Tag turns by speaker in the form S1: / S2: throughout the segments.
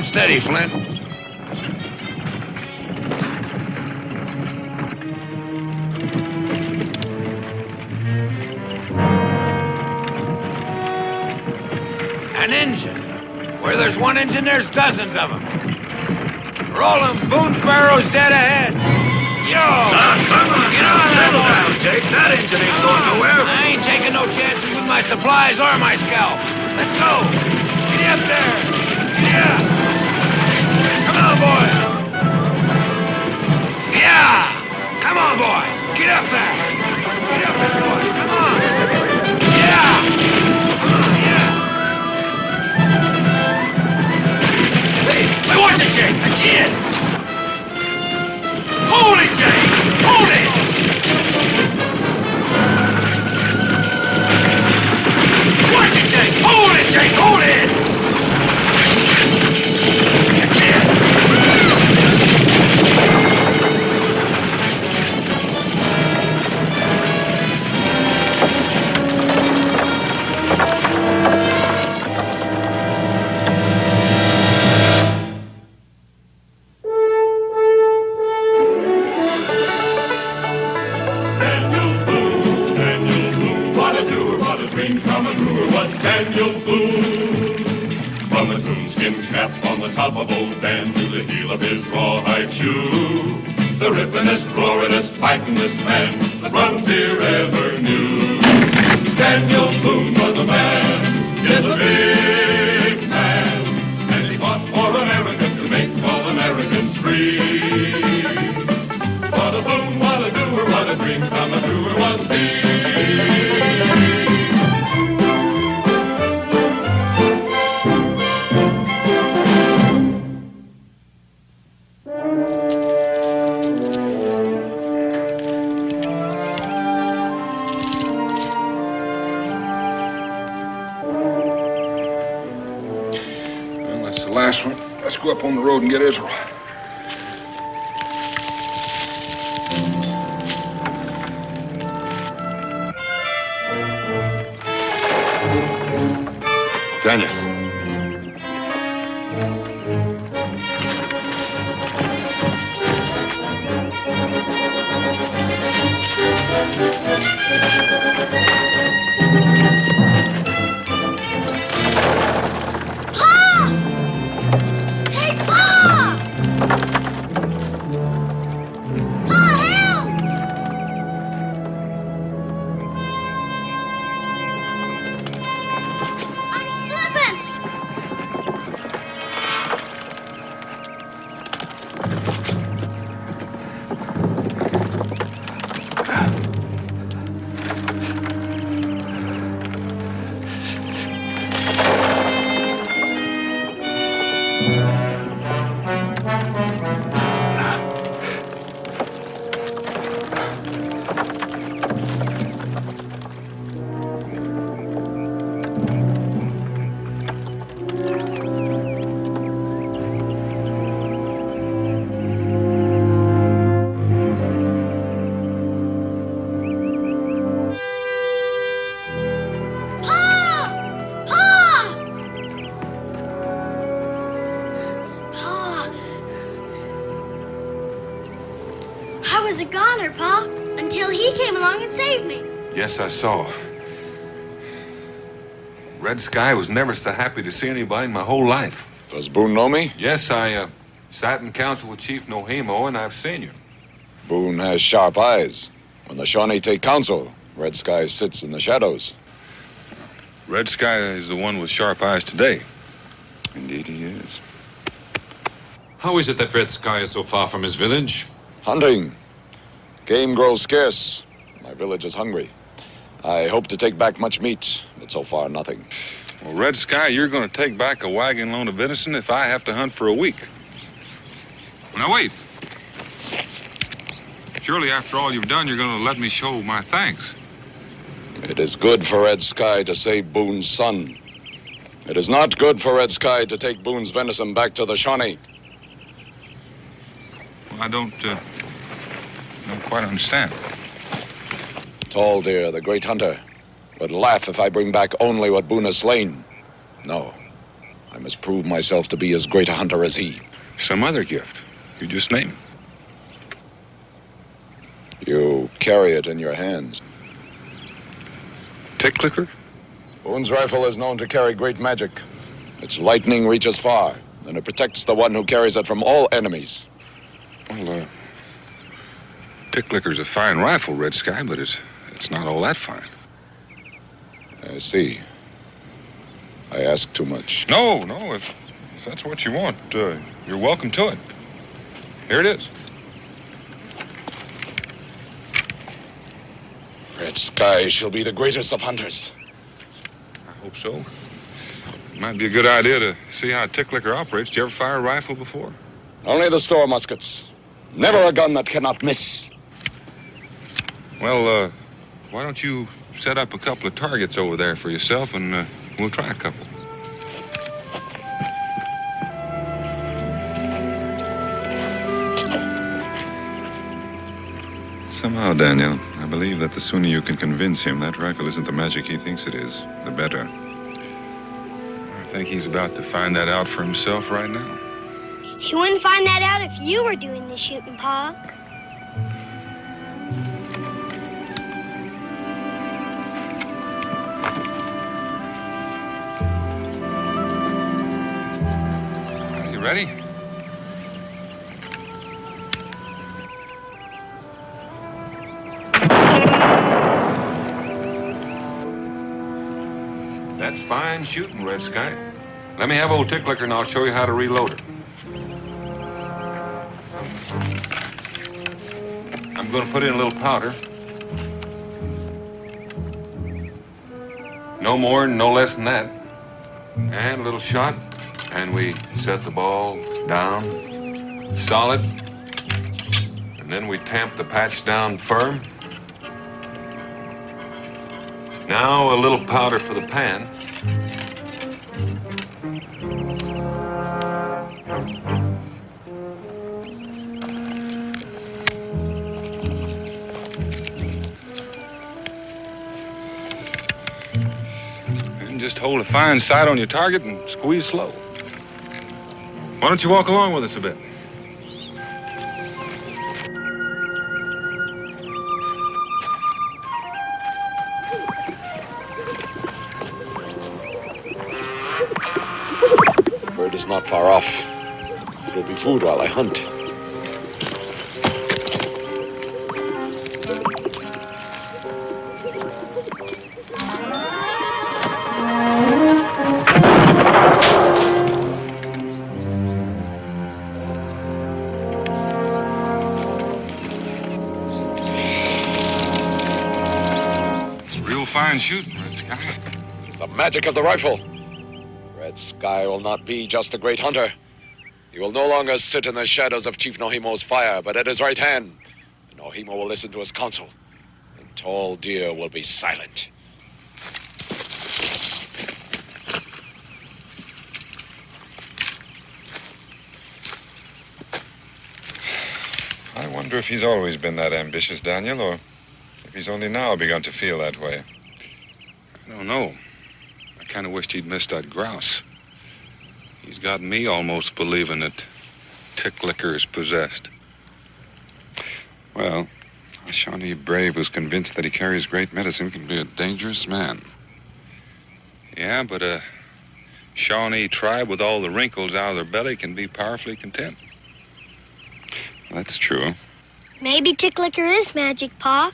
S1: Steady, Flint. An engine. Where there's one engine, there's dozens of them. Rolling, Boone's barrow's dead ahead. Yo!
S2: Come on,
S1: get on
S2: settle
S1: that
S2: down, Jake. That engine ain't going nowhere.
S1: I ain't taking no chances with my supplies or my scalp. Let's go. Get up there. Yeah. Come on, boys. Yeah. Come on, boys. Get up there. Get up there, boys. Come on. Yeah. Come on, yeah.
S2: Hey, watch it, Jake. A kid. Hold it, Jake. Hold it. Watch it, Jake. Hold it, Jake. Hold it. A kid.
S3: Top of old Dan to the heel of his rawhide shoe. The rippin'est, roarin'est, fightin'est man the frontier ever knew. Daniel Boone was a man, yes, a big man, and he fought for America to make all Americans free. What a Boone, what a doer, what a dream come truer was he.
S4: Last one. Let's go up on the road and get Israel.
S5: Daniel.
S6: I was a goner, Pa, until he came along and saved me.
S4: Yes, I saw. Red Sky was never so happy to see anybody in my whole life.
S5: Does Boone know me?
S4: Yes, I sat in council with Chief Nohemo, and I've seen you.
S5: Boone has sharp eyes. When the Shawnee take counsel, Red Sky sits in the shadows.
S4: Red Sky is the one with sharp eyes today.
S5: Indeed he is.
S7: How is it that Red Sky is so far from his village?
S5: Hunting. Game grows scarce. My village is hungry. I hope to take back much meat, but so far nothing.
S4: Well, Red Sky, you're going to take back a wagon load of venison if I have to hunt for a week. Now, wait. Surely, after all you've done, you're going to let me show my thanks.
S5: It is good for Red Sky to save Boone's son. It is not good for Red Sky to take Boone's venison back to the Shawnee.
S4: Well, I don't quite understand.
S5: Tall Deer, the great hunter, would laugh if I bring back only what Boone has slain. No, I must prove myself to be as great a hunter as he.
S4: Some other gift. You just name it.
S5: You carry it in your hands.
S4: Tick clicker?
S5: Boone's rifle is known to carry great magic. Its lightning reaches far, and it protects the one who carries it from all enemies.
S4: Well, Tick clicker's a fine rifle, Red Sky, but it's not all that fine.
S5: I see. I ask too much.
S4: No, if that's what you want, you're welcome to it. Here it is.
S5: Red Sky shall be the greatest of hunters.
S4: I hope so. It might be a good idea to see how a tick clicker operates. Did you ever fire a rifle before?
S5: Only the store muskets. Never a gun that cannot miss.
S4: Well, why don't you set up a couple of targets over there for yourself, and we'll try a couple.
S8: Somehow, Daniel, I believe that the sooner you can convince him that rifle isn't the magic he thinks it is, the better.
S4: I think he's about to find that out for himself right now.
S6: He wouldn't find that out if you were doing the shooting, Pa.
S4: Are you ready?
S7: That's fine shooting, Red Sky. Let me have old Tick Clicker and I'll show you how to reload it. I'm going to put in a little powder. No more and no less than that. And a little shot. And we set the ball down solid. And then we tamp the patch down firm. Now a little powder for the pan.
S4: And just hold a fine sight on your target and squeeze slow. Why don't you walk along with us a bit?
S5: Bird is not far off. It will be food while I hunt.
S4: It's real fine shooting, Red Sky.
S5: It's the magic of the rifle. Red Sky will not be just a great hunter. He will no longer sit in the shadows of Chief Nohimo's fire, but at his right hand. And Nohimo will listen to his counsel. And Tall Deer will be silent.
S8: I wonder if he's always been that ambitious, Daniel, or if he's only now begun to feel that way.
S4: I don't know. I kind of wished he'd missed that grouse. He's got me almost believing that Tick Clicker is possessed.
S8: Well, a Shawnee brave who's convinced that he carries great medicine can be a dangerous man.
S4: Yeah, but a Shawnee tribe with all the wrinkles out of their belly can be powerfully content.
S8: That's true.
S6: Maybe Tick Clicker is magic, Pa.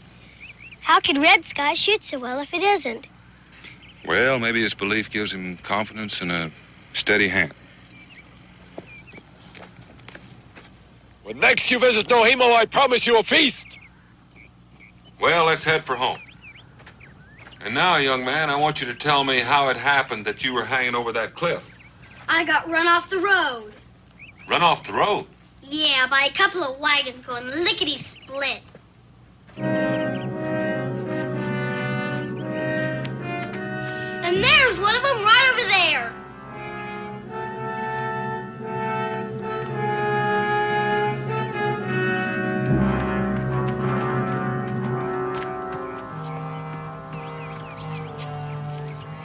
S6: How could Red Sky shoot so well if it isn't?
S4: Well, maybe his belief gives him confidence and a steady hand.
S5: When next you visit Nohimo, I promise you a feast.
S7: Well, let's head for home. And now, young man, I want you to tell me how it happened that you were hanging over that cliff.
S6: I got run off the road.
S7: Run off the road.
S6: Yeah, by a couple of wagons going lickety-split. And there's one of them right over there.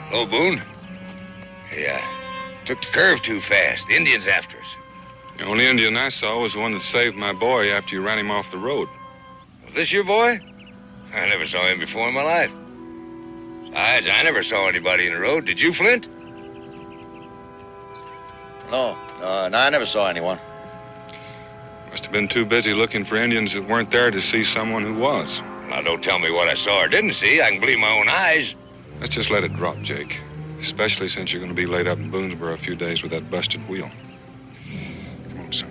S4: Hello, Boone.
S1: Yeah. Took the curve too fast. The Indians after us.
S4: The only Indian I saw was the one that saved my boy after you ran him off the road.
S1: Was this your boy? I never saw him before in my life. Besides, I never saw anybody in the road. Did you, Flint?
S9: No, I never saw anyone.
S4: Must have been too busy looking for Indians that weren't there to see someone who was.
S1: Now, don't tell me what I saw or didn't see. I can believe my own eyes.
S4: Let's just let it drop, Jake. Especially since you're going to be laid up in Boonesboro a few days with that busted wheel. Come on, son.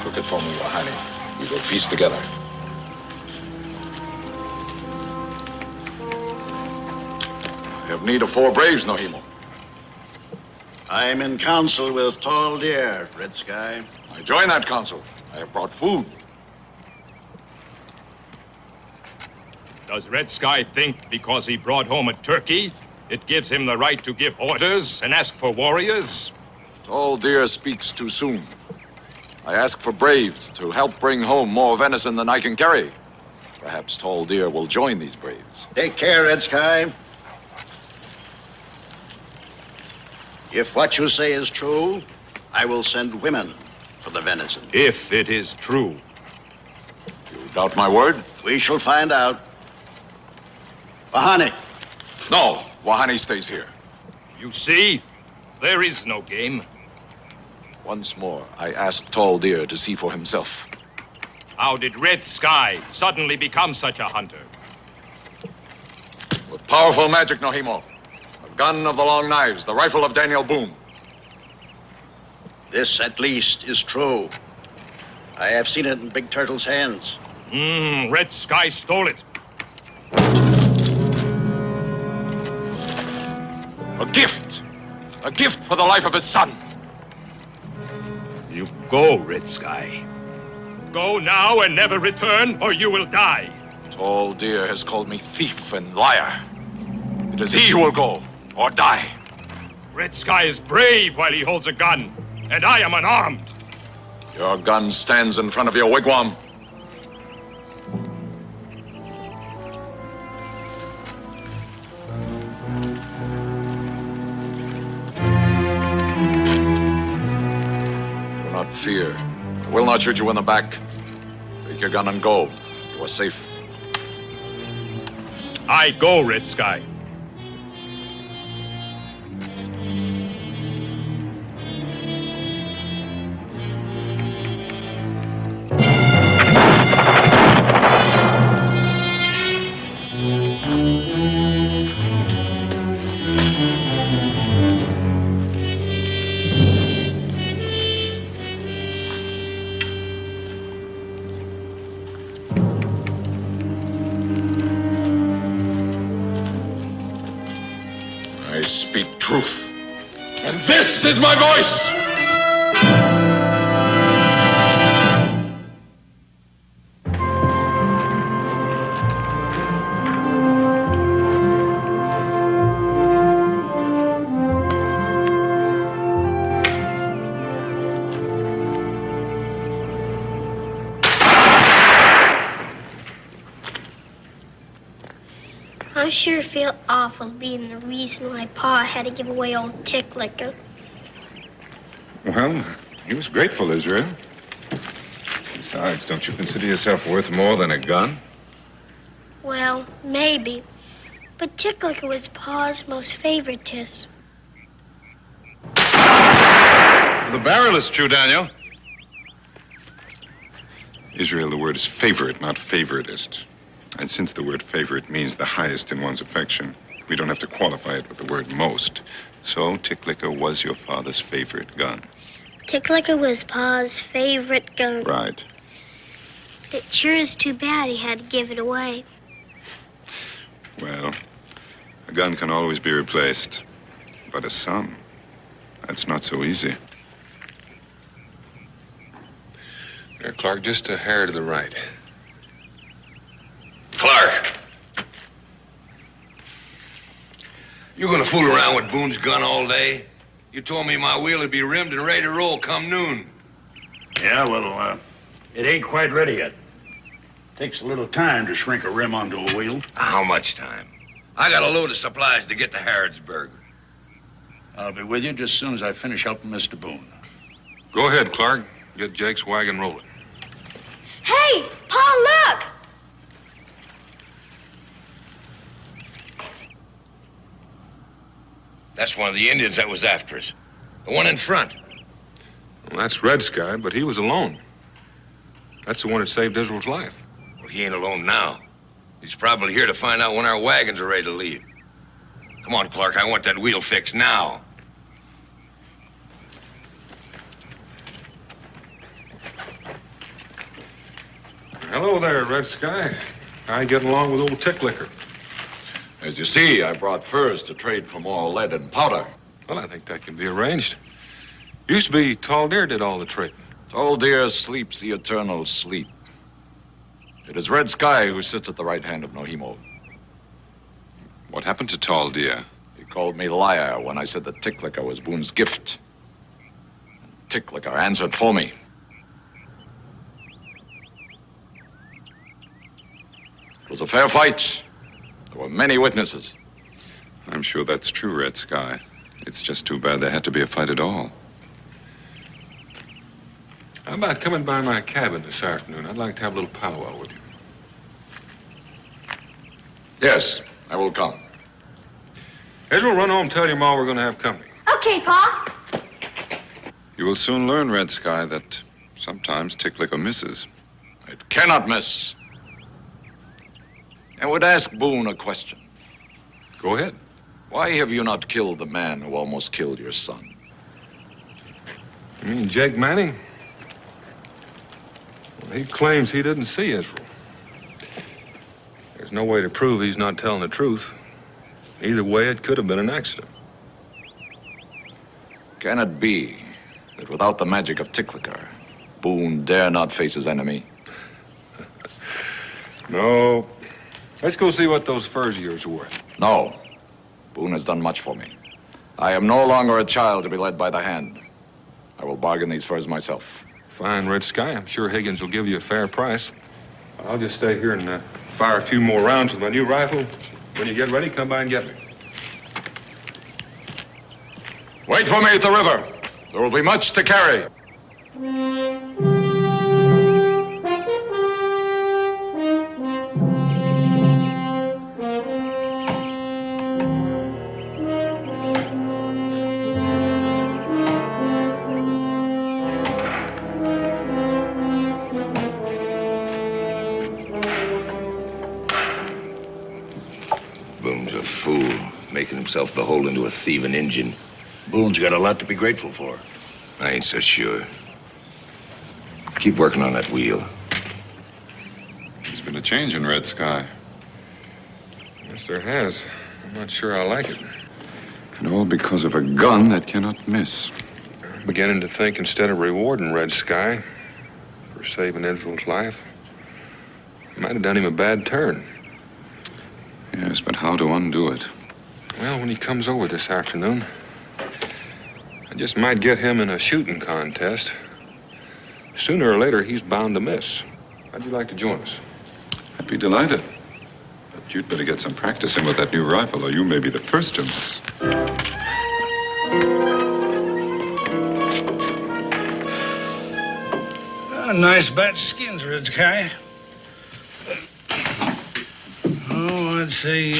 S5: Cook it for me, Wahani. We will feast together. I have need of 4 braves, Nohimo.
S10: I am in council with Tall Deer, Red Sky.
S5: I join that council. I have brought food.
S11: Does Red Sky think because he brought home a turkey, it gives him the right to give orders and ask for warriors?
S5: Tall Deer speaks too soon. I ask for braves to help bring home more venison than I can carry. Perhaps Tall Deer will join these braves.
S10: Take care, Red Sky. If what you say is true, I will send women for the venison.
S11: If it is true.
S5: You doubt my word?
S10: We shall find out. Wahani.
S5: No, Wahani stays here.
S11: You see, there is no game.
S5: Once more, I ask Tall Deer to see for himself.
S11: How did Red Sky suddenly become such a hunter?
S5: With powerful magic, Nohimo. The gun of the long knives, the rifle of Daniel Boone.
S10: This, at least, is true. I have seen it in Big Turtle's hands.
S11: Red Sky stole it.
S5: A gift. A gift for the life of his son.
S11: You go, Red Sky. Go now and never return, or you will die.
S5: Tall Deer has called me thief and liar. It is he who will go, or die.
S11: Red Sky is brave while he holds a gun, and I am unarmed.
S5: Your gun stands in front of your wigwam. Do not fear. I will not shoot you in the back. Take your gun and go. You are safe.
S11: I go, Red Sky.
S5: I speak truth. And this is my voice!
S6: I sure feel awful being the reason why Pa had to give away old Tick Licker.
S8: Well, he was grateful, Israel. Besides, don't you consider yourself worth more than a gun?
S6: Well, maybe. But Tick Licker was Pa's most favorite tis.
S8: The barrel is true, Daniel. Israel, the word is favorite, not favoritist. And since the word favorite means the highest in one's affection, we don't have to qualify it with the word most. So, Tick Licker was your father's favorite gun.
S6: Tick Licker was Pa's favorite gun.
S8: Right.
S6: It sure is too bad he had to give it away.
S8: Well, a gun can always be replaced. But a son, that's not so easy.
S4: Here, Clark, just a hair to the right.
S1: Clark! You gonna fool around with Boone's gun all day? You told me my wheel would be rimmed and ready to roll come noon.
S12: Yeah, well, it ain't quite ready yet. Takes a little time to shrink a rim onto a wheel.
S1: How much time? I got a load of supplies to get to Harrodsburg.
S12: I'll be with you just as soon as I finish helping Mr. Boone.
S4: Go ahead, Clark. Get Jake's wagon rolling.
S6: Hey, Pa, look!
S1: That's one of the Indians that was after us. The one in front.
S4: Well, that's Red Sky, but he was alone. That's the one that saved Israel's life.
S1: Well, he ain't alone now. He's probably here to find out when our wagons are ready to leave. Come on, Clark, I want that wheel fixed now.
S4: Hello there, Red Sky. How you getting along with old Tick Licker?
S5: As you see, I brought furs to trade for more lead and powder.
S4: Well, I think that can be arranged. Used to be Tall Deer did all the trading.
S5: Tall Deer sleeps the eternal sleep. It is Red Sky who sits at the right hand of Nohimo.
S8: What happened to Tall Deer?
S5: He called me liar when I said that Tick Licker was Boone's gift. Tick Licker answered for me. It was a fair fight. There were many witnesses.
S8: I'm sure that's true, Red Sky. It's just too bad there had to be a fight at all.
S4: How about coming by my cabin this afternoon? I'd like to have a little powwow with you.
S5: Yes, I will come.
S4: Israel, run home and tell your ma we're going to have company.
S6: Okay, Pa.
S8: You will soon learn, Red Sky, that sometimes Tick Licker misses.
S5: It cannot miss. I would ask Boone a question.
S4: Go ahead.
S5: Why have you not killed the man who almost killed your son?
S4: You mean Jake Manning? Well, he claims he didn't see Israel. There's no way to prove he's not telling the truth. Either way, it could have been an accident.
S5: Can it be that without the magic of Tick Licker, Boone dare not face his enemy?
S4: No. Let's go see what those furs of yours are worth.
S5: No. Boone has done much for me. I am no longer a child to be led by the hand. I will bargain these furs myself.
S4: Fine, Red Sky. I'm sure Higgins will give you a fair price. I'll just stay here and fire a few more rounds with my new rifle. When you get ready, come by and get me.
S5: Wait for me at the river. There will be much to carry.
S1: Boone's a fool, making himself beholden to a thieving Injun.
S12: Boone's got a lot to be grateful for.
S1: I ain't so sure. Keep working on that wheel.
S8: There's been a change in Red Sky.
S4: Yes, there has. I'm not sure I like it.
S8: And all because of a gun that cannot miss.
S4: I'm beginning to think instead of rewarding Red Sky for saving Israel's life, I might have done him a bad turn.
S8: Yes, but how to undo it?
S4: Well, when he comes over this afternoon, I just might get him in a shooting contest. Sooner or later, he's bound to miss. How'd you like to join us?
S8: I'd be delighted. But you'd better get some practice in with that new rifle, or you may be the first to miss.
S12: A nice batch of skins, Red Sky. Oh, I'd say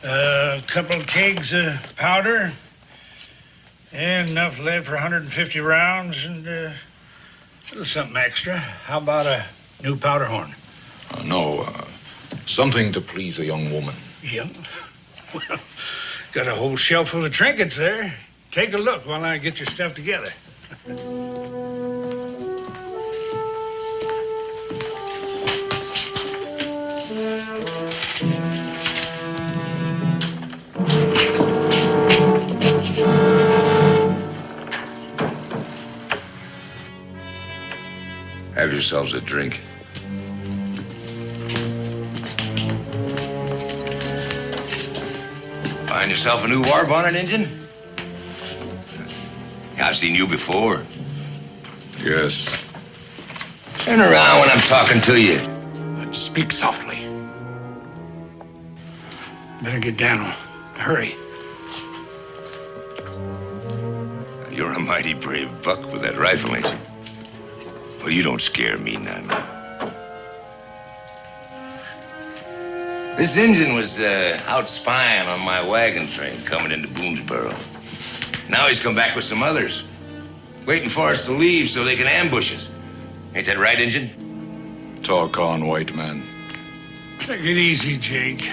S12: a couple of kegs of powder and enough lead for 150 rounds and a little something extra. How about a new powder horn?
S5: No, something to please a young woman.
S12: Yeah. Well, got a whole shelf full of trinkets there. Take a look while I get your stuff together.
S13: yourselves a drink. Find yourself a new war bonnet, Injun? Yeah, I've seen you before.
S8: Yes.
S13: Turn around when I'm talking to you.
S12: But speak softly. Better get down. Hurry.
S13: You're a mighty brave buck with that rifle, ain't you? Well, you don't scare me none. This Injun was out spying on my wagon train coming into Boonesboro. Now he's come back with some others, waiting for us to leave so they can ambush us. Ain't that right, Injun?
S14: Talk on, white man.
S12: Take it easy, Jake.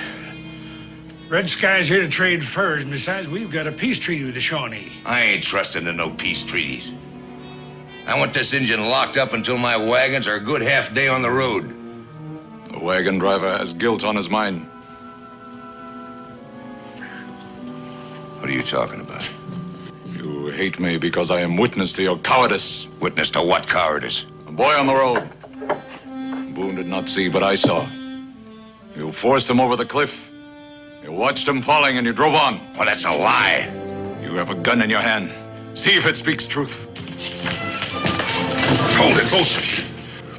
S12: Red Sky's here to trade furs. Besides, we've got a peace treaty with the Shawnee.
S13: I ain't trusting to no peace treaties. I want this Injun locked up until my wagons are a good half day on the road.
S14: The wagon driver has guilt on his mind.
S13: What are you talking about?
S14: You hate me because I am witness to your cowardice.
S13: Witness to what cowardice?
S14: A boy on the road. Boone did not see, but I saw. You forced him over the cliff. You watched him falling and you drove on.
S13: Well, that's a lie.
S14: You have a gun in your hand. See if it speaks truth.
S4: Hold it, both of you.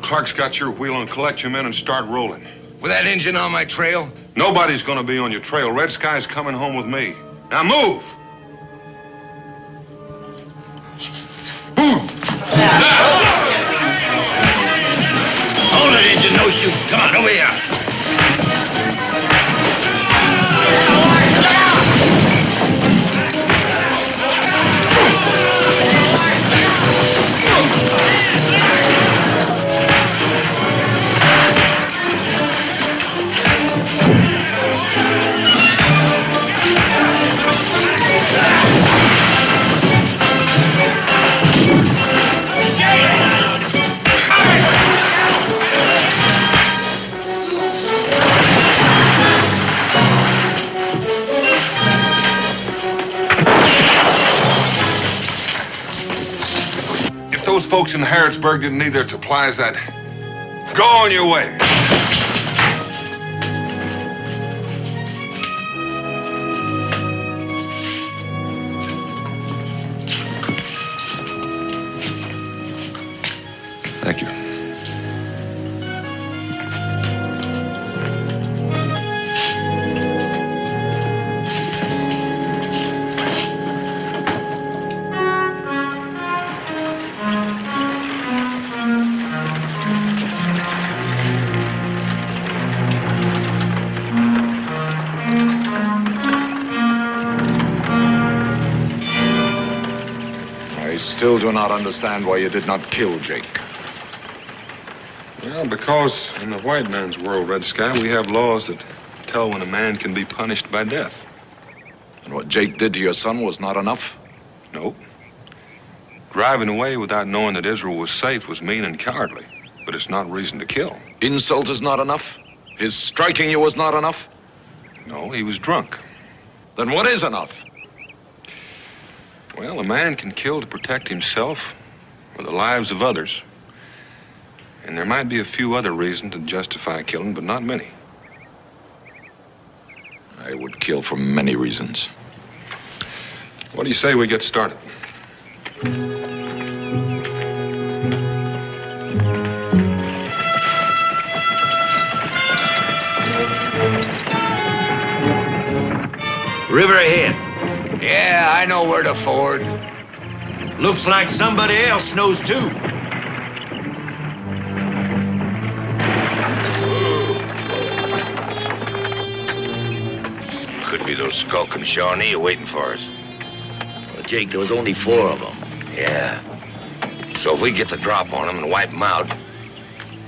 S4: Clark's got your wheel and collect your men and start rolling.
S13: With that Injun on my trail?
S4: Nobody's gonna be on your trail. Red Sky's coming home with me. Now move!
S13: Hold it, Injun. No shooting. Come on, over here.
S4: Those folks in Harrodsburg didn't need their supplies, I'd go on your way. Thank you.
S14: I still do not understand why you did not kill Jake.
S4: Well, because in the white man's world, Red Sky, we have laws that tell when a man can be punished by death.
S14: And what Jake did to your son was not enough?
S4: Nope. Driving away without knowing that Israel was safe was mean and cowardly, but it's not reason to kill.
S14: Insult is not enough? His striking you was not enough?
S4: No, he was drunk.
S14: Then what is enough?
S4: Well, a man can kill to protect himself or the lives of others. And there might be a few other reasons to justify killing, but not many.
S14: I would kill for many reasons.
S4: What do you say we get started?
S2: River ahead.
S1: Yeah, I know where to ford.
S2: Looks like somebody else knows too.
S13: Could be those skulking Shawnee waiting for us.
S9: Well, Jake, there was only 4 of them.
S13: Yeah. So if we get the drop on them and wipe them out,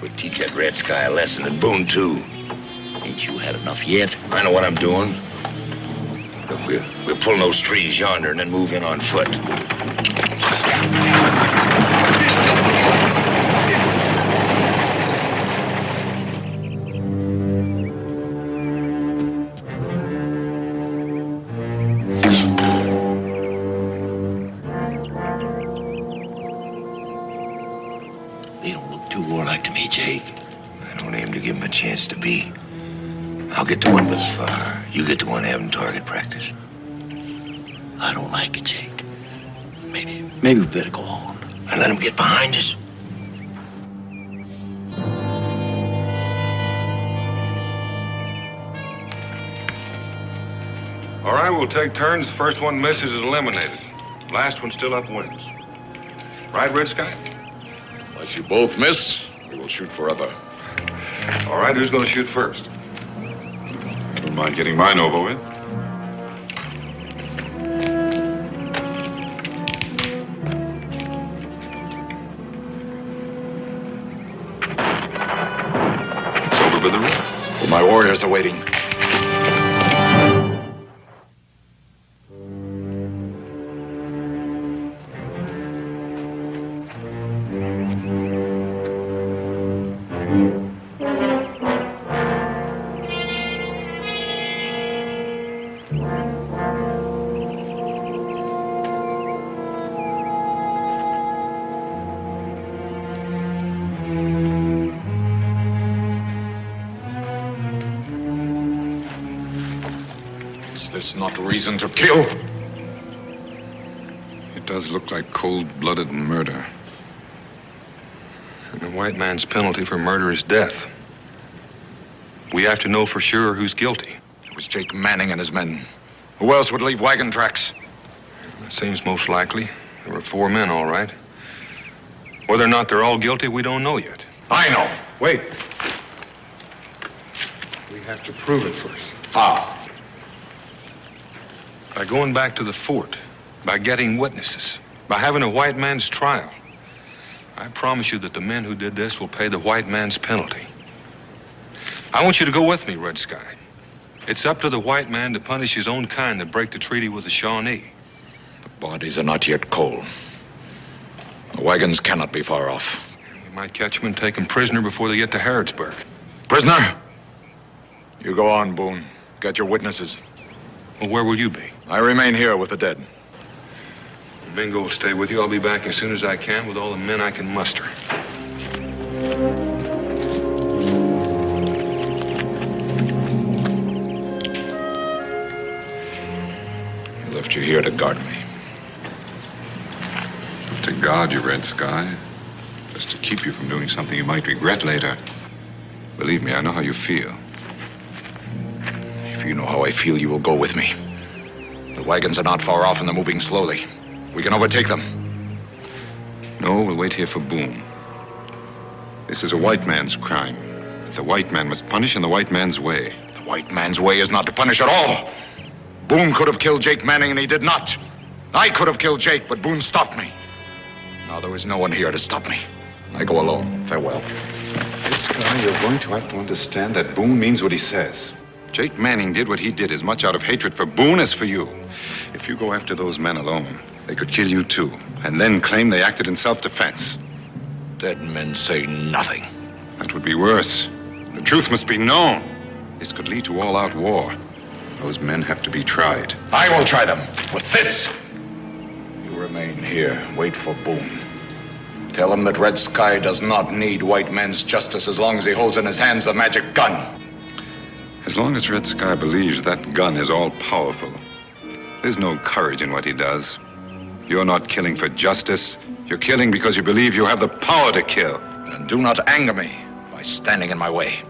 S13: we'll teach that Red Sky a lesson, and Boone too.
S9: Ain't you had enough yet?
S13: I know what I'm doing. Look, we'll pull those trees yonder and then move in on foot.
S9: They don't look too warlike. back to me, Jake. I don't aim to give him a chance to be. I'll get the one with the fire. You get the one having target practice. I don't like it, Jake. Maybe we better go on and let him get behind us.
S4: All right, we'll take turns. The first one misses is eliminated. Last one still up wins. Right, Red Sky?
S8: Unless you both miss, we will shoot forever.
S4: All right, who's going to shoot first?
S8: I don't mind getting mine over with.
S4: It's over by the roof.
S14: Well, my warriors are waiting. Is this not reason to kill?
S8: It does look like cold-blooded murder.
S4: And the white man's penalty for murder is death. We have to know for sure who's guilty.
S14: It was Jake Manning and his men. Who else would leave wagon tracks?
S4: That seems most likely. There were 4 men, all right. Whether or not they're all guilty, we don't know yet.
S14: I know.
S4: Wait. We have to prove it first.
S14: How?
S4: By going back to the fort, by getting witnesses, by having a white man's trial. I promise you that the men who did this will pay the white man's penalty. I want you to go with me, Red Sky. It's up to the white man to punish his own kind that break the treaty with the Shawnee.
S14: The bodies are not yet cold. The wagons cannot be far off.
S4: We might catch them and take them prisoner before they get to Harrodsburg.
S14: Prisoner? You go on, Boone. Get your witnesses.
S4: Well, where will you be?
S14: I remain here with the dead.
S4: Bingo will stay with you. I'll be back as soon as I can with all the men I can muster.
S14: I left you here to guard me.
S8: To guard you, Red Sky. Just to keep you from doing something you might regret later. Believe me, I know how you feel.
S14: If you know how I feel, you will go with me. The wagons are not far off and they're moving slowly. We can overtake them.
S8: No, we'll wait here for Boone. This is a white man's crime. That the white man must punish in the white man's way.
S14: The white man's way is not to punish at all. Boone could have killed Jake Manning and he did not. I could have killed Jake, but Boone stopped me. Now there is no one here to stop me. I go alone. Farewell.
S8: Red Sky, you're going to have to understand that Boone means what he says. Jake Manning did what he did as much out of hatred for Boone as for you. If you go after those men alone, they could kill you too, and then claim they acted in self-defense.
S14: Dead men say nothing.
S8: That would be worse. The truth must be known. This could lead to all-out war. Those men have to be tried.
S14: I will try them with this. You remain here. Wait for Boone. Tell him that Red Sky does not need white man's justice as long as he holds in his hands the magic gun.
S8: As long as Red Sky believes that gun is all-powerful, there's no courage in what he does. You're not killing for justice. You're killing because you believe you have the power to kill.
S14: Then do not anger me by standing in my way.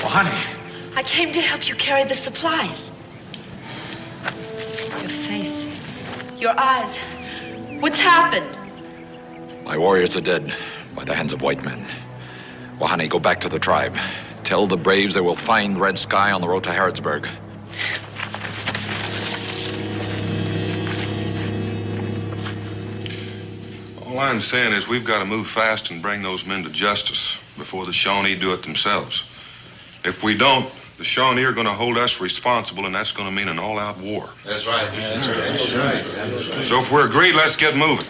S15: Oh, honey. I came to help you carry the supplies. Your face, your eyes. What's happened?
S14: My warriors are dead by the hands of white men. Wahani, go back to the tribe. Tell the braves they will find Red Sky on the road to Harrodsburg.
S4: All I'm saying is we've got to move fast and bring those men to justice before the Shawnee do it themselves. If we don't, the Shawnee are going to hold us responsible, and that's going to mean an all-out war.
S9: That's right. That's right.
S4: So if we're agreed, let's get moving.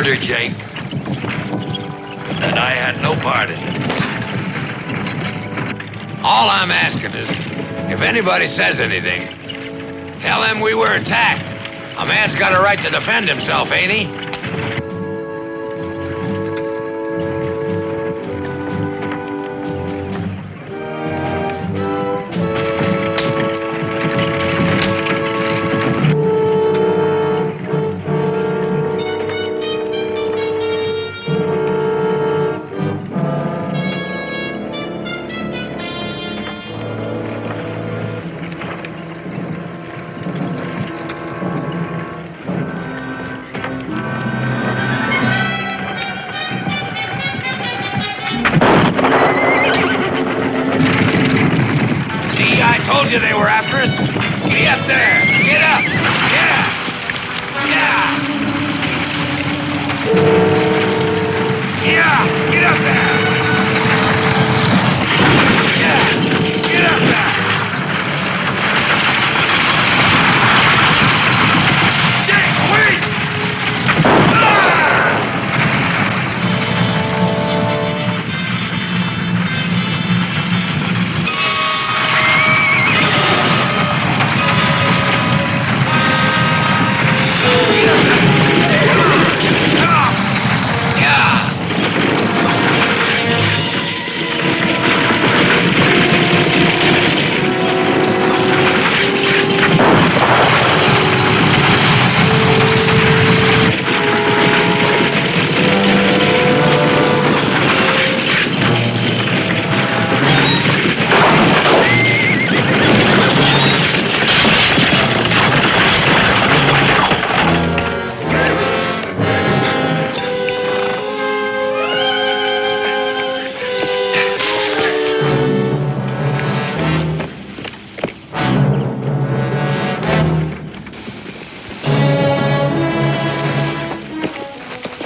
S2: murder, Jake. And I had no part in it.
S1: All I'm asking is, if anybody says anything, tell them we were attacked. A man's got a right to defend himself, ain't he? They were after us. Get up there. Get up. Yeah. Yeah. Yeah. Get up there. Yeah. Get up there. Jake, wait.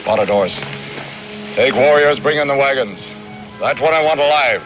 S14: Matadors. Take warriors, bring in the wagons. That one I want alive.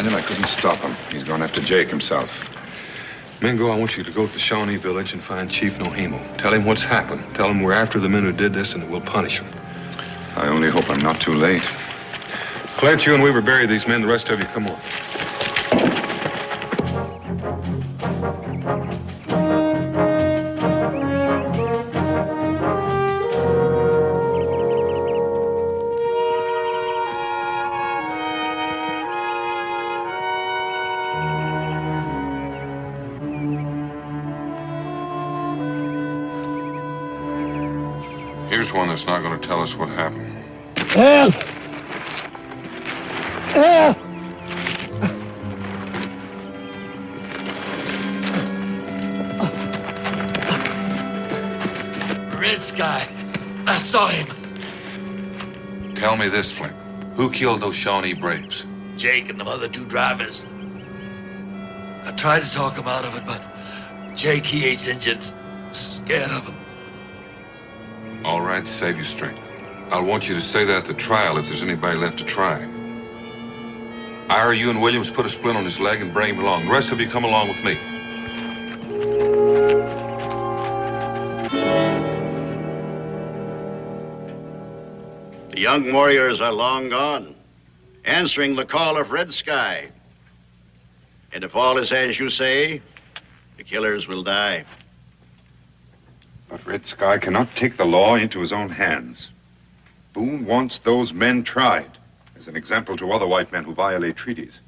S8: I couldn't stop him. He's gone after Jake himself.
S4: Mingo, I want you to go to the Shawnee village and find Chief Nohimo. Tell him what's happened. Tell him we're after the men who did this and that we'll punish them.
S8: I only hope I'm not too late.
S4: Clint, you and Weaver bury these men. The rest of you, come on.
S7: Here's one that's not going to tell us what happened.
S16: Help! Help!
S2: Red Sky. I saw him.
S7: Tell me this, Flint. Who killed those Shawnee braves?
S2: Jake and the other two drivers. I tried to talk him out of it, but Jake, he hates Indians. Scared of them.
S7: All right, save your strength. I'll want you to say that at the trial if there's anybody left to try. Ira, you and Williams put a splint on his leg and bring him along. The rest of you come along with me.
S10: The young warriors are long gone, answering the call of Red Sky. And if all is as you say, the killers will die.
S8: But Red Sky cannot take the law into his own hands. Boone wants those men tried as an example to other white men who violate treaties.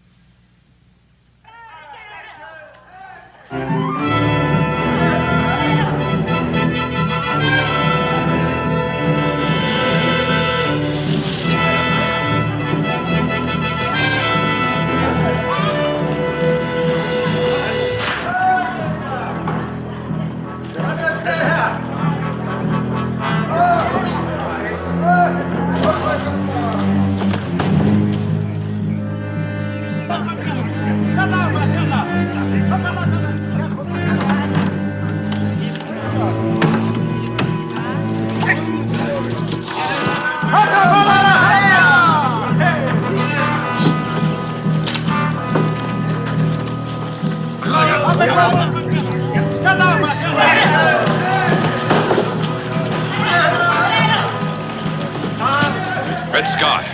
S8: Red Sky.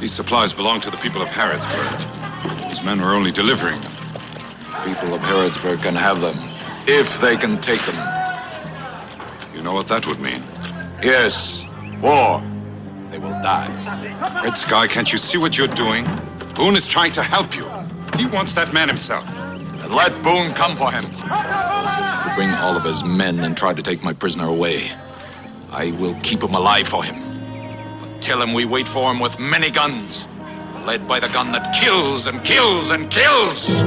S8: These supplies belong to the people of Harrodsburg. These men were only delivering them.
S14: People of Harrodsburg can have them, if they can take them.
S8: You know what that would mean?
S14: Yes, war. They will die.
S8: Red Sky, can't you see what you're doing? Boone is trying to help you. He wants that man himself.
S14: And let Boone come for him. He'll bring all of his men and try to take my prisoner away. I will keep him alive for him. But tell him we wait for him with many guns, led by the gun that kills and kills and kills.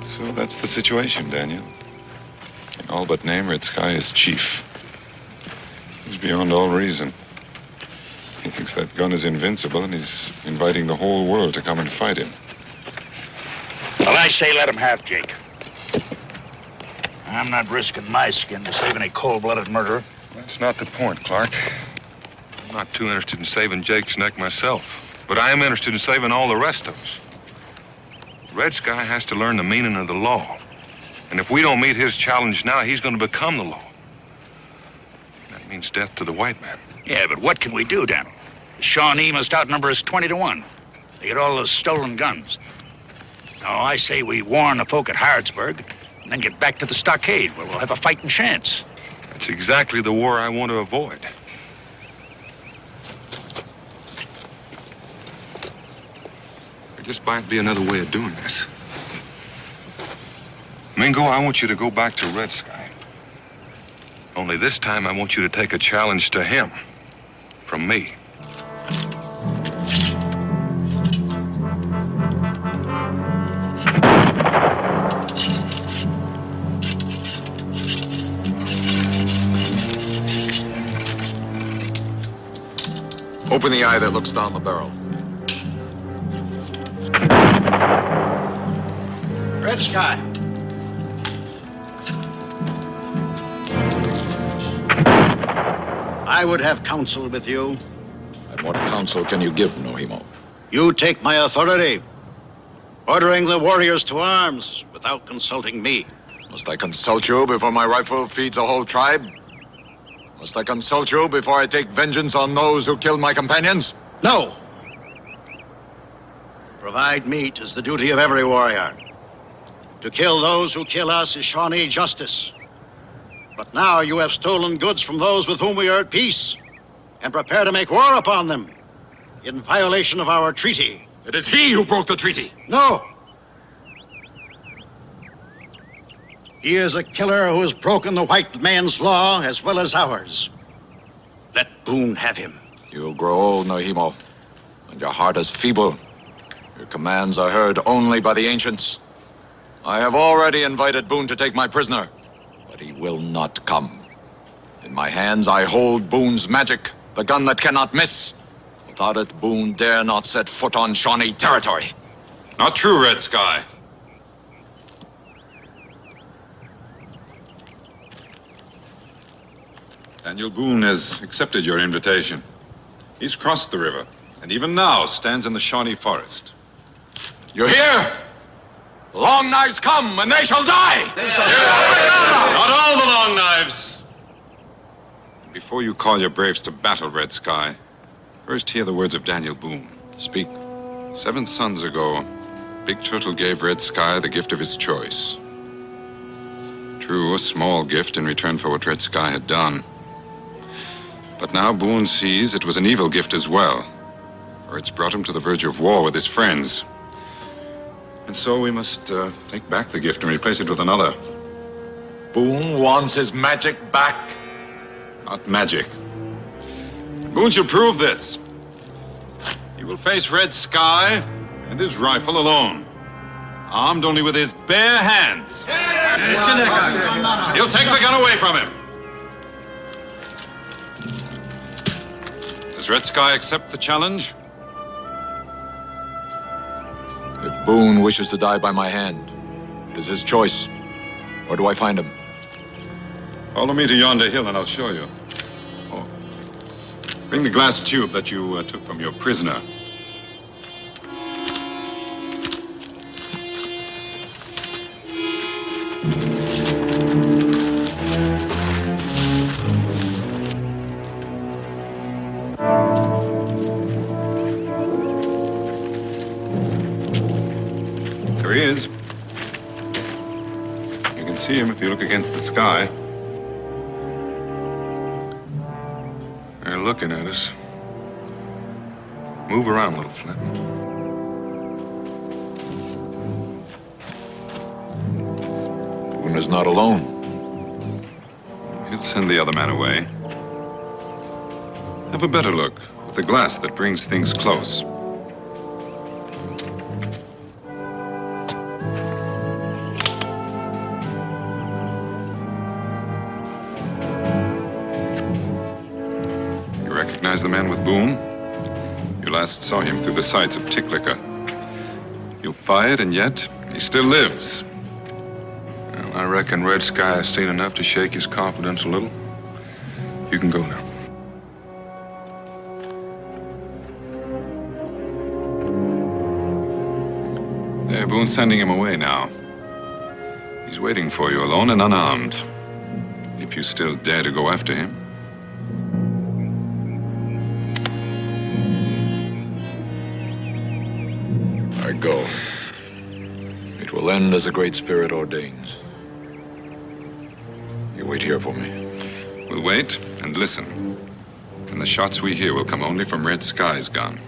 S8: So that's the situation, Daniel. In all but name, Red Sky is chief. He's beyond all reason. He thinks that gun is invincible, and he's inviting the whole world to come and fight him.
S10: Well, I say let him have Jake. I'm not risking my skin to save any cold-blooded murderer.
S4: That's not the point, Clark. I'm not too interested in saving Jake's neck myself, but I am interested in saving all the rest of us. Red Sky has to learn the meaning of the law. And if we don't meet his challenge now, he's going to become the law. That means death to the white man.
S10: Yeah, but what can we do, Daniel? The Shawnee must outnumber us 20-1. They get all those stolen guns. Now, I say we warn the folk at Harrodsburg and then get back to the stockade where we'll have a fighting chance.
S4: That's exactly the war I want to avoid. There just might be another way of doing this. Mingo, I want you to go back to Red Sky. Only this time I want you to take a challenge to him. From me.
S14: Open the eye that looks down the barrel.
S10: Red Sky. I would have counsel with you.
S14: And what counsel can you give, Nohimo?
S10: You take my authority, ordering the warriors to arms without consulting me.
S14: Must I consult you before my rifle feeds a whole tribe? Must I consult you before I take vengeance on those who killed my companions?
S10: No. Provide meat is the duty of every warrior. To kill those who kill us is Shawnee justice. But now you have stolen goods from those with whom we are at peace and prepare to make war upon them in violation of our treaty.
S14: It is he who broke the treaty.
S10: No. He is a killer who has broken the white man's law as well as ours. Let Boone have him.
S14: You grow old, Nohimo, and your heart is feeble. Your commands are heard only by the ancients. I have already invited Boone to take my prisoner, but he will not come. In my hands, I hold Boone's magic, the gun that cannot miss. Without it, Boone dare not set foot on Shawnee territory.
S8: Not true, Red Sky. Daniel Boone has accepted your invitation. He's crossed the river, and even now stands in the Shawnee forest.
S14: You hear? Long knives come, and they shall die!
S8: Not all the long knives! Before you call your braves to battle, Red Sky, first hear the words of Daniel Boone.
S14: Speak.
S8: 7 suns ago, Big Turtle gave Red Sky the gift of his choice. True, a small gift in return for what Red Sky had done. But now Boone sees it was an evil gift as well, for it's brought him to the verge of war with his friends. And so we must take back the gift and replace it with another.
S14: Boone wants his magic back.
S8: Not magic. Boone shall prove this. He will face Red Sky and his rifle alone.
S16: armed only with his bare hands. He'll take the gun away from him. Does Red Sky accept the challenge?
S17: If Boone wishes to die by my hand, it is his choice. Where do I find him?
S16: Follow me to yonder hill and I'll show you. Oh. Bring the glass tube that you took from your prisoner. There he is. You can see him if you look against the sky.
S4: They're looking at us. Move around, little Flint.
S17: Boone is not alone.
S16: He'll send the other man away. Have a better look with the glass that brings things close. Recognize the man with Boone? You last saw him through the sights of Ticklicker. You fired, and yet he still lives.
S4: Well, I reckon Red Sky has seen enough to shake his confidence a little. You can go now.
S16: There, Boone's sending him away now. He's waiting for you alone and unarmed. If you still dare to go after him.
S17: I go. It will end as the Great Spirit ordains. You wait here for me.
S16: We'll wait and listen. And the shots we hear will come only from Red Sky's gun.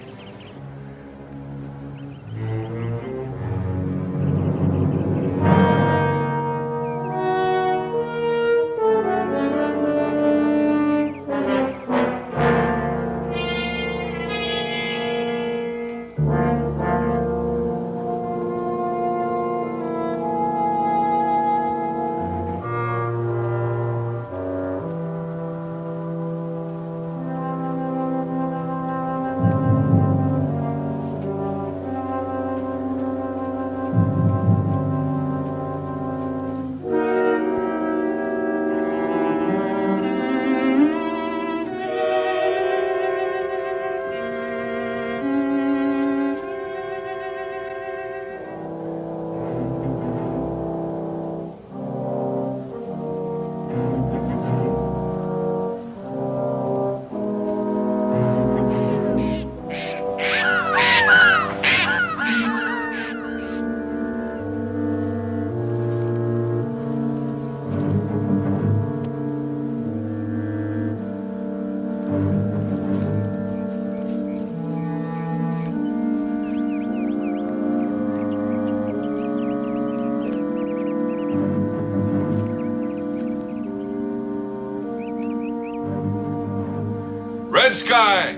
S7: Red Sky!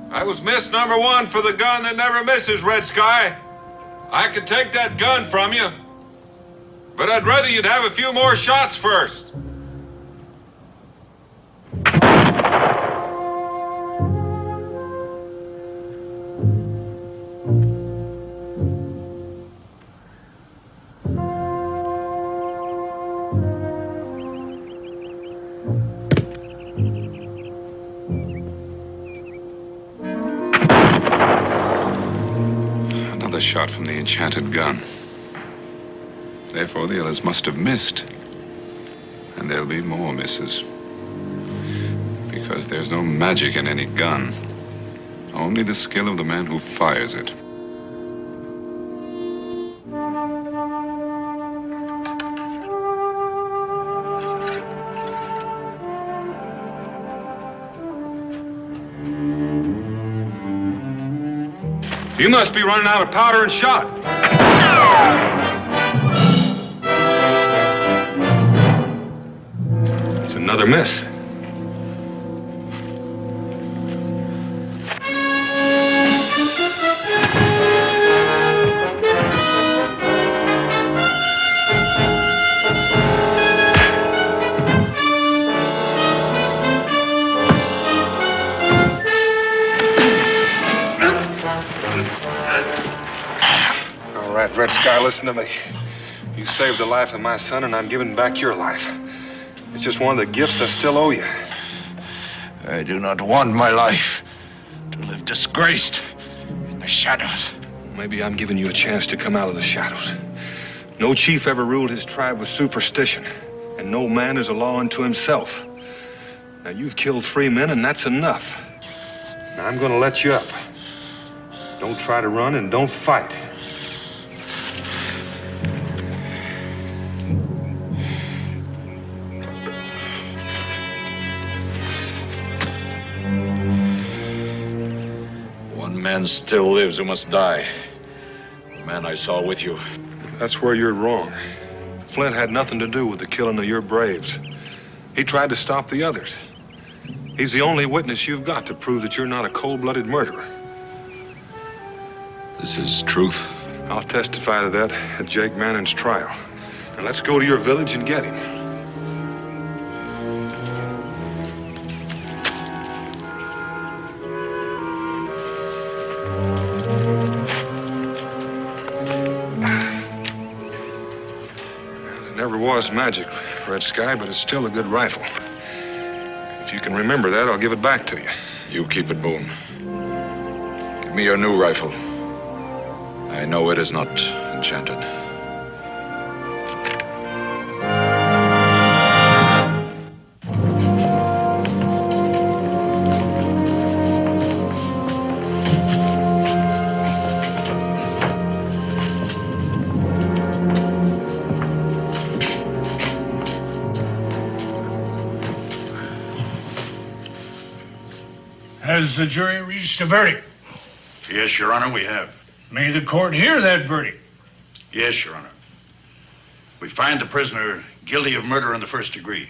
S7: I was miss number one for the gun that never misses, Red Sky. I could take that gun from you, but I'd rather you'd have a few more shots first.
S16: Another shot from the Enchanted gun. Therefore, the others must have missed. And there'll be more misses. Because there's no magic in any gun. Only the skill of the man who fires it.
S4: You must be running out of powder and shot. It's another miss. All right, Red Sky, listen to me. You saved the life of my son, and I'm giving back your life. It's just one of the gifts I still owe you.
S12: I do not want my life to live disgraced in the shadows.
S4: Maybe I'm giving you a chance to come out of the shadows. No chief ever ruled his tribe with superstition, and no man is a law unto himself. Now, you've killed 3 men, and that's enough. Now, I'm gonna let you up. Don't try to run, and don't fight.
S17: One man still lives who must die. The man I saw with you.
S4: That's where you're wrong. Flint had nothing to do with the killing of your braves. He tried to stop the others. He's the only witness you've got to prove that you're not a cold-blooded murderer.
S17: This is truth.
S4: I'll testify to that at Jake Manning's trial. Now let's go to your village and get him. It never was magic, Red Sky, but it's still a good rifle. If you can remember that, I'll give it back to you.
S17: You keep it, Boone. Give me your new rifle. I know it is not enchanted.
S12: Has the jury reached a verdict?
S10: Yes, Your Honor, we have.
S12: May the court hear that verdict?
S10: Yes, Your Honor. We find the prisoner guilty of murder in the first degree.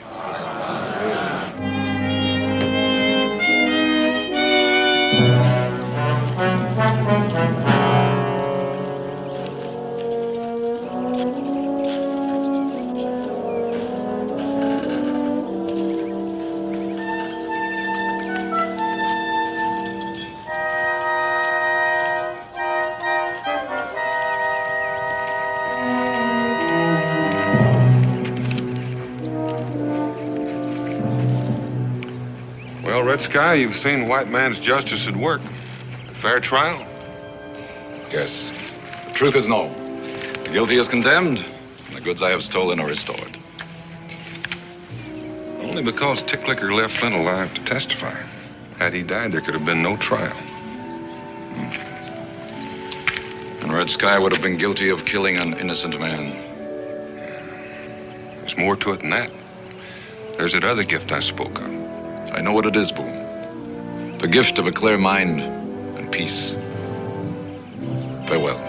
S4: Well, Red Sky, you've seen white man's justice at work. A fair trial?
S17: Yes. The truth is no. The guilty is condemned, and the goods I have stolen are restored.
S7: Only because Ticklicker left Flint alive to testify. Had he died, there could have been no trial.
S17: And Red Sky would have been guilty of killing an innocent man.
S7: There's more to it than that. There's that other gift I spoke of.
S17: I know what it is, Boone. The gift of a clear mind and peace. Farewell.